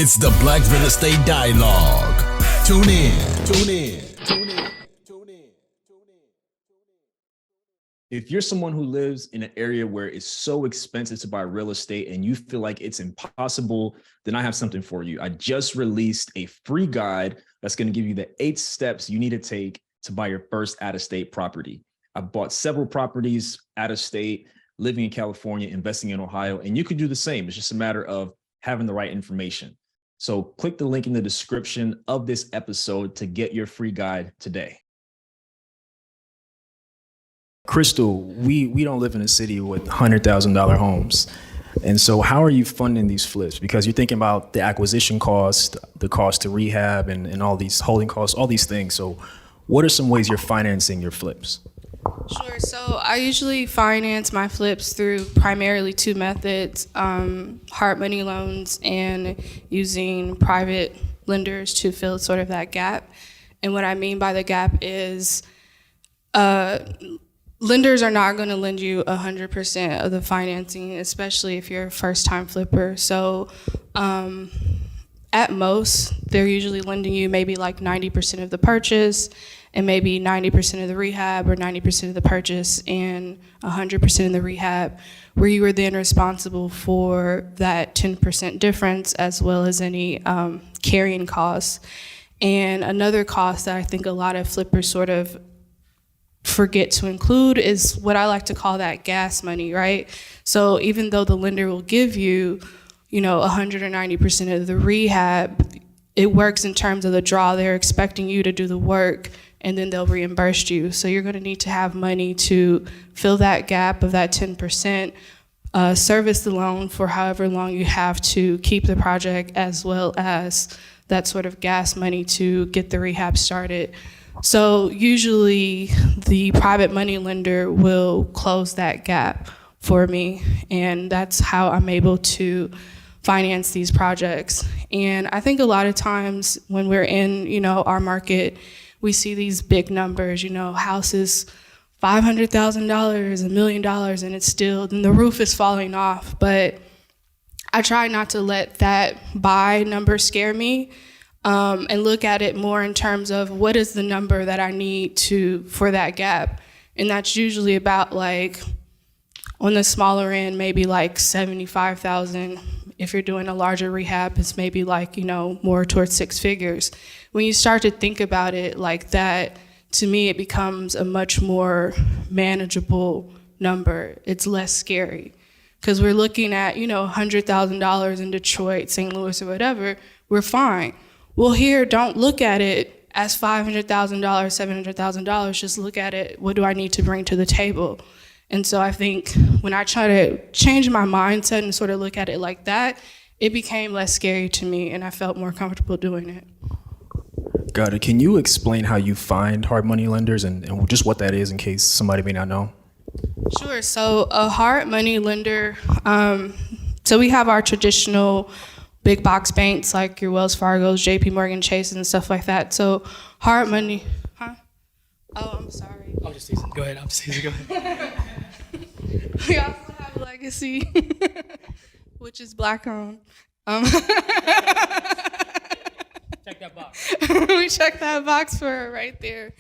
It's the Black Real Estate Dialogue. Tune in, tune in, tune in, tune in. If you're someone who lives in an area where it's so expensive to buy real estate and you feel like it's impossible, then I have something for you. I just released a free guide that's going to give you the 8 steps you need to take to buy your first out-of-state property. I bought several properties out of state, living in California, investing in Ohio, and you could do the same. It's just a matter of having the right information. So click the link in the description of this episode to get your free guide today. Crystal, we don't live in a city with $100,000 homes. And so how are you funding these flips? Because you're thinking about the acquisition cost, the cost to rehab, and all these holding costs, all these things. So what are some ways you're financing your flips? Sure. So I usually finance my flips through primarily 2 methods, hard money loans and using private lenders to fill sort of that gap. And what I mean by the gap is lenders are not going to lend you 100% of the financing, especially if you're a first-time flipper. So at most, they're usually lending you maybe like 90% of the purchase and maybe 90% of the rehab or 90% of the purchase and 100% of the rehab, where you are then responsible for that 10% difference as well as any carrying costs. And another cost that I think a lot of flippers sort of forget to include is what I like to call that gas money, right? So even though the lender will give you, 100 or 90% of the rehab, it works in terms of the draw. They're expecting you to do the work and then they'll reimburse you. So you're gonna need to have money to fill that gap of that 10%, service the loan for however long you have to keep the project, as well as that sort of gas money to get the rehab started. So usually the private money lender will close that gap for me, and that's how I'm able to finance these projects. And I think a lot of times when we're in, our market, we see these big numbers, houses, $500,000, $1 million, and it's still, then the roof is falling off. But I try not to let that buy number scare me. And look at it more in terms of what is the number that I need for that gap. And that's usually about like, on the smaller end, maybe like 75,000. If you're doing a larger rehab, it's maybe like, more towards 6 figures. When you start to think about it like that, to me, it becomes a much more manageable number. It's less scary. Because we're looking at, $100,000 in Detroit, St. Louis, or whatever, we're fine. Well, here, don't look at it as $500,000, $700,000. Just look at it, what do I need to bring to the table? And so I think when I try to change my mindset and sort of look at it like that, it became less scary to me, and I felt more comfortable doing it. Got it. Can you explain how you find hard money lenders and just what that is in case somebody may not know? Sure. So a hard money lender, so we have our traditional big box banks like your Wells Fargo's, JP Morgan Chase, and stuff like that. So hard money, huh? Oh, I'm sorry. I'm just teasing. Go ahead. I'm just teasing. Go ahead. We also have Legacy, which is Black owned. Check that box. We checked that box for it right there.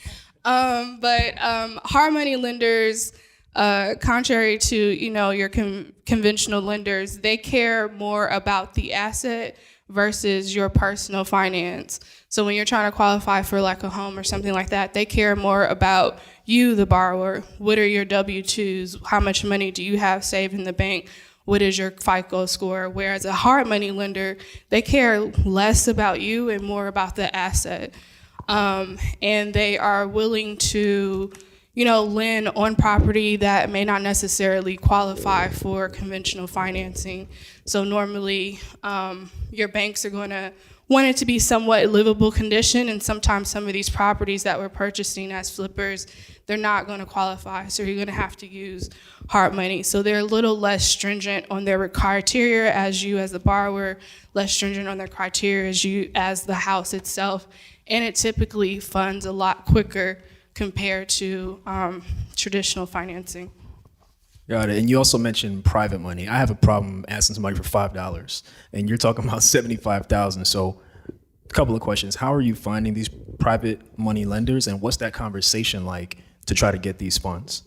But hard money lenders, contrary to your conventional lenders, they care more about the asset versus your personal finance. So when you're trying to qualify for like a home or something like that, they care more about you, the borrower. What are your W-2s? How much money do you have saved in the bank? What is your FICO score? Whereas a hard money lender, they care less about you and more about the asset. And they are willing to lend on property that may not necessarily qualify for conventional financing. So normally, your banks are going to want it to be somewhat livable condition, and sometimes some of these properties that we're purchasing as flippers, they're not going to qualify, so you're going to have to use hard money. So they're a little less stringent on their criteria as you as the borrower, less stringent on their criteria as you as the house itself, and it typically funds a lot quicker compared to traditional financing. Got it. And you also mentioned private money. I have a problem asking somebody for $5, and you're talking about 75,000. So, a couple of questions: how are you finding these private money lenders, and what's that conversation like to try to get these funds?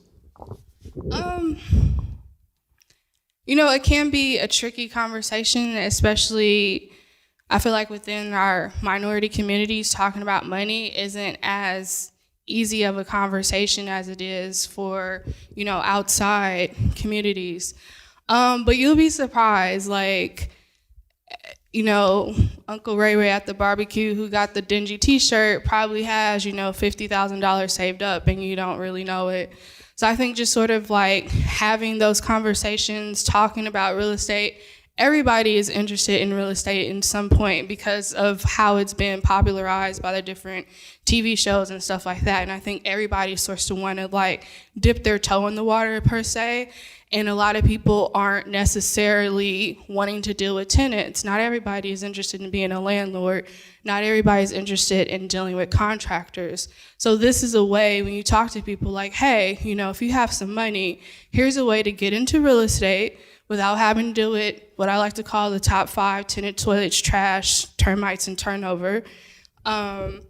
It can be a tricky conversation, especially I feel like within our minority communities, talking about money isn't as easy of a conversation as it is for, outside communities. But you'll be surprised, Uncle Ray Ray at the barbecue who got the dingy t-shirt probably has, $50,000 saved up and you don't really know it. So I think just sort of like having those conversations, talking about real estate. Everybody is interested in real estate in some point because of how it's been popularized by the different TV shows and stuff like that. And I think everybody starts to want to dip their toe in the water per se. And a lot of people aren't necessarily wanting to deal with tenants. Not everybody is interested in being a landlord. Not everybody is interested in dealing with contractors. So this is a way when you talk to people hey, if you have some money, here's a way to get into real estate without having to deal with what I like to call the top 5 tenant toilets, trash, termites, and turnover. And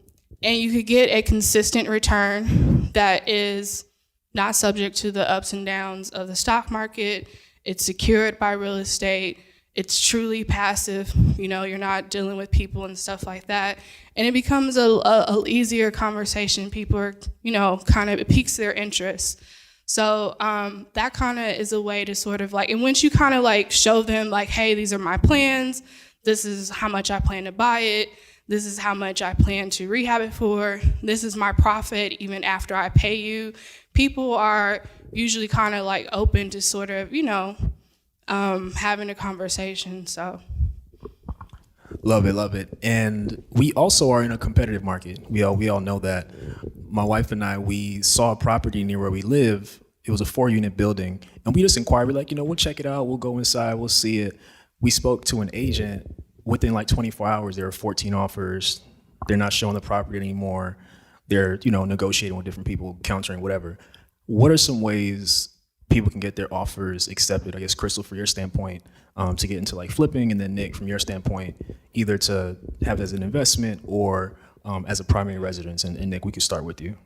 you could get a consistent return that is not subject to the ups and downs of the stock market. It's secured by real estate. It's truly passive. You're not dealing with people and stuff like that. And it becomes a easier conversation. People are, it piques their interest. So that kind of is a way to sort of and once you kind of show them hey, these are my plans. This is how much I plan to buy it. This is how much I plan to rehab it for. This is my profit even after I pay you. People are usually kind of open to sort of, having a conversation, so. Love it. And we also are in a competitive market. We all know that. My wife and I, we saw a property near where we live. It was a 4-unit building. And we just inquired, we'll check it out. We'll go inside. We'll see it. We spoke to an agent. Within 24 hours, there were 14 offers. They're not showing the property anymore. They're, negotiating with different people, countering, whatever. What are some ways people can get their offers accepted? I guess, Crystal, for your standpoint, to get into flipping, and then Nick, from your standpoint, either to have as an investment or as a primary residence. And Nick, we could start with you.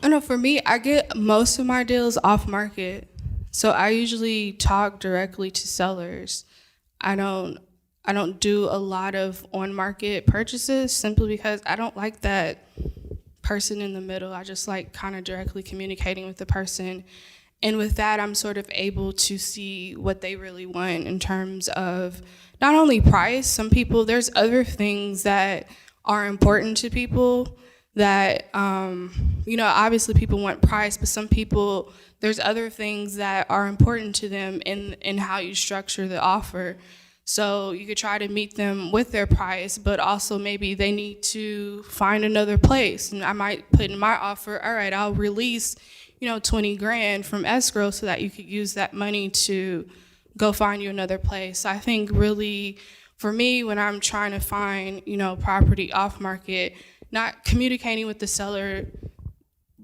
I know for me, I get most of my deals off market. So I usually talk directly to sellers. I don't do a lot of on-market purchases simply because I don't like that person in the middle. I just like kind of directly communicating with the person. And with that, I'm sort of able to see what they really want in terms of not only price. Some people, there's other things that are important to people that, obviously people want price, but some people, there's other things that are important to them in how you structure the offer. So you could try to meet them with their price, but also maybe they need to find another place. And I might put in my offer, all right, I'll release, $20,000 from escrow so that you could use that money to go find you another place. I think really for me, when I'm trying to find, property off market, not communicating with the seller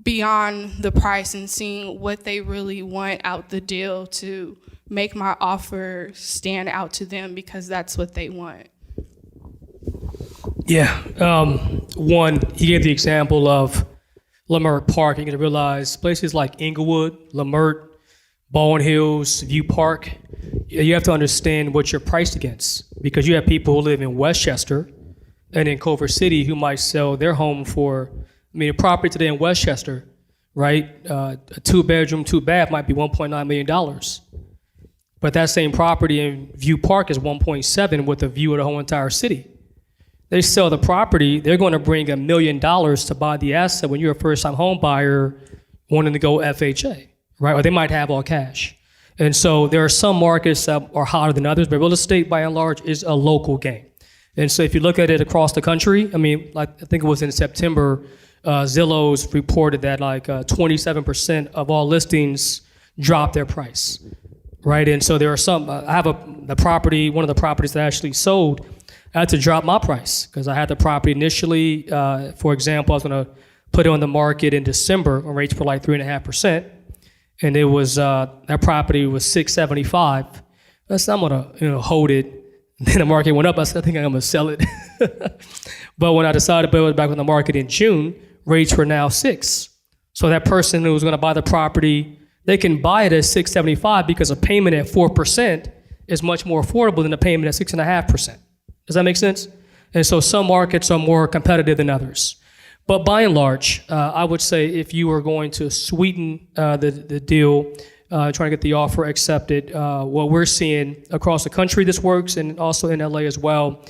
beyond the price and seeing what they really want out the deal to make my offer stand out to them because that's what they want. Yeah. One, he gave the example of Lamert Park. You're going to realize places like Inglewood, Lamert, Baldwin Hills, View Park, you have to understand what you're priced against, because you have people who live in Westchester and in Culver City who might sell their home for, a property today in Westchester, right? A 2-bedroom, 2-bath might be $1.9 million. But that same property in View Park is 1.7 with a view of the whole entire city. They sell the property, they're going to bring $1 million to buy the asset when you're a first-time home buyer wanting to go FHA, right? Or they might have all cash. And so there are some markets that are hotter than others, but real estate by and large is a local game. And so if you look at it across the country, I think it was in September, Zillow's reported that 27% of all listings dropped their price, right? And so there are some, I have one of the properties that I actually sold, I had to drop my price because I had the property initially, for example, I was going to put it on the market in December when rates were like 3.5%, and it was that property was 675. I said, I'm gonna hold it. Then the market went up. I said, I think I'm gonna sell it. But when I decided to put it back on the market in June, rates were now 6. So that person who was gonna buy the property, they can buy it at 675 because a payment at 4% is much more affordable than a payment at 6.5%. Does that make sense? And so some markets are more competitive than others. But by and large, I would say if you are going to sweeten the deal, trying to get the offer accepted, what we're seeing across the country this works, and also in LA as well,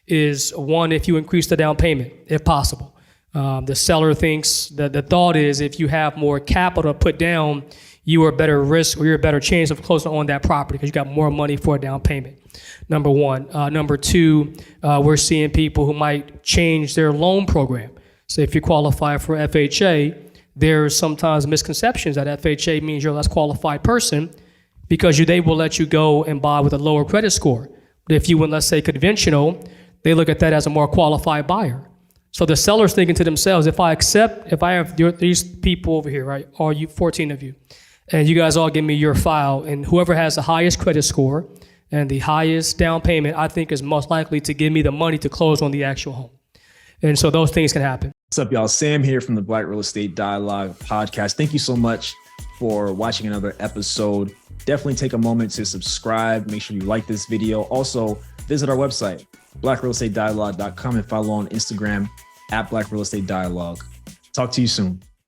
is one, if you increase the down payment, if possible. The seller thinks that the thought is if you have more capital to put down, you are better risk or you're a better chance of closing on that property because you got more money for a down payment. Number one. Number two, we're seeing people who might change their loan program. So if you qualify for FHA, there's sometimes misconceptions that FHA means you're a less qualified person because they will let you go and buy with a lower credit score. But if you went, let's say, conventional, they look at that as a more qualified buyer. So the seller's thinking to themselves, if I have these people over here, right, or you 14 of you, and you guys all give me your file, and whoever has the highest credit score and the highest down payment, I think is most likely to give me the money to close on the actual home. And so those things can happen. What's up, y'all? Sam here from the Black Real Estate Dialogue podcast. Thank you so much for watching another episode. Definitely take a moment to subscribe. Make sure you like this video. Also, visit our website, blackrealestatedialogue.com, and follow on Instagram @Black Real Estate Dialogue. Talk to you soon.